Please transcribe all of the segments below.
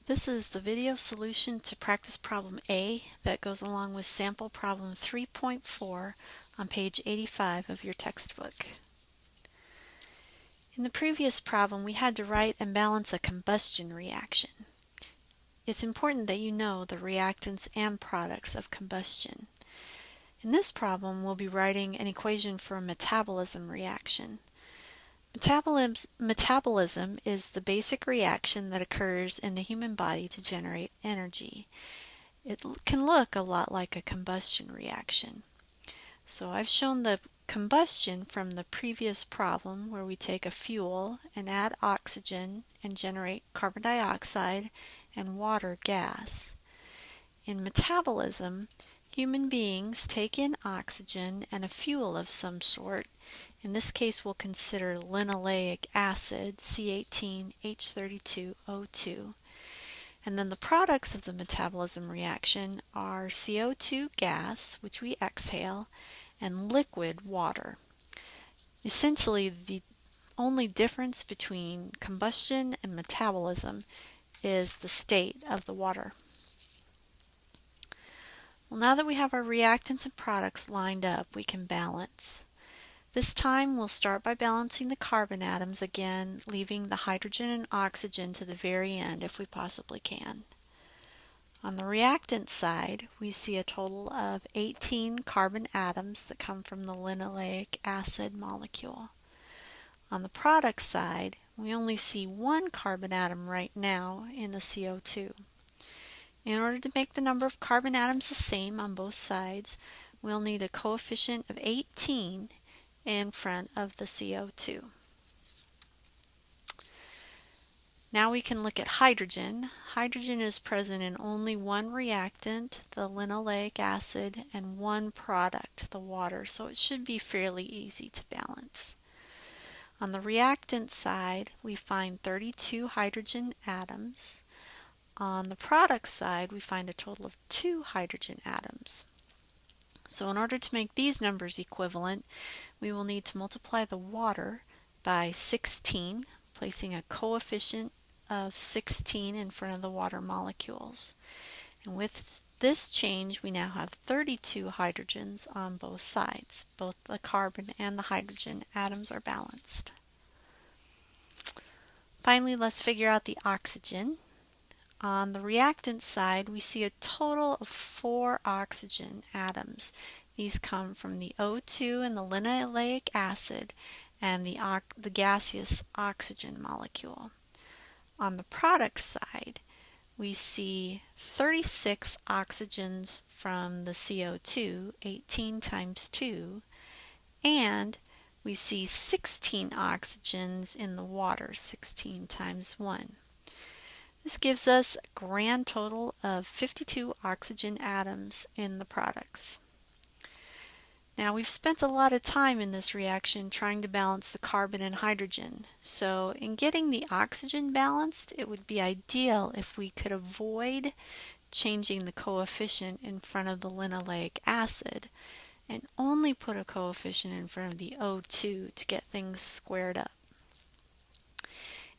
This is the video solution to practice problem A that goes along with sample problem 3.4 on page 85 of your textbook. In the previous problem, we had to write and balance a combustion reaction. It's important that you know the reactants and products of combustion. In this problem, we'll be writing an equation for a metabolism reaction. Metabolism is the basic reaction that occurs in the human body to generate energy. It can look a lot like a combustion reaction. So I've shown the combustion from the previous problem where we take a fuel and add oxygen and generate carbon dioxide and water gas. In metabolism, human beings take in oxygen and a fuel of some sort. In this case, we'll consider linoleic acid, C18H32O2. And then the products of the metabolism reaction are CO2 gas, which we exhale, and liquid water. Essentially, the only difference between combustion and metabolism is the state of the water. Well, now that we have our reactants and products lined up, we can balance. This time we'll start by balancing the carbon atoms again, leaving the hydrogen and oxygen to the very end if we possibly can. On the reactant side, we see a total of 18 carbon atoms that come from the linoleic acid molecule. On the product side, we only see one carbon atom right now in the CO2. In order to make the number of carbon atoms the same on both sides, we'll need a coefficient of 18 in front of the CO2. Now we can look at hydrogen. Hydrogen is present in only one reactant, the linoleic acid, and one product, the water, so it should be fairly easy to balance. On the reactant side, we find 32 hydrogen atoms. On the product side, we find a total of 2 hydrogen atoms. So in order to make these numbers equivalent, we will need to multiply the water by 16, placing a coefficient of 16 in front of the water molecules. And with this change, we now have 32 hydrogens on both sides. Both the carbon and the hydrogen atoms are balanced. Finally, let's figure out the oxygen. On the reactant side, we see a total of 4 oxygen atoms. These come from the O2 and the linoleic acid and the gaseous oxygen molecule. On the product side, we see 36 oxygens from the CO2, 18 times 2, and we see 16 oxygens in the water, 16 times 1. This gives us a grand total of 52 oxygen atoms in the products. Now we've spent a lot of time in this reaction trying to balance the carbon and hydrogen. So in getting the oxygen balanced, it would be ideal if we could avoid changing the coefficient in front of the linoleic acid and only put a coefficient in front of the O2 to get things squared up.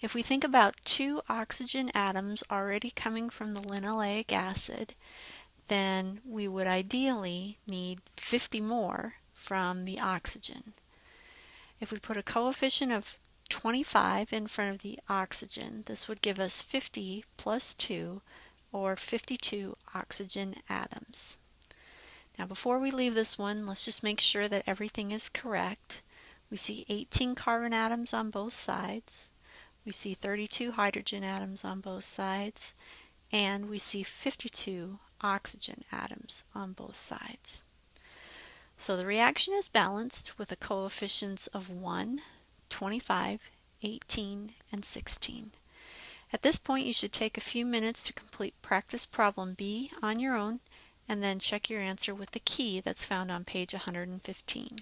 If we think about 2 oxygen atoms already coming from the linoleic acid, then we would ideally need 50 more from the oxygen. If we put a coefficient of 25 in front of the oxygen, this would give us 50 plus 2, or 52 oxygen atoms. Now before we leave this one, let's just make sure that everything is correct. We see 18 carbon atoms on both sides. We see 32 hydrogen atoms on both sides, and we see 52 oxygen atoms on both sides. So the reaction is balanced with the coefficients of 1, 25, 18, and 16. At this point, you should take a few minutes to complete practice problem B on your own, and then check your answer with the key that's found on page 115.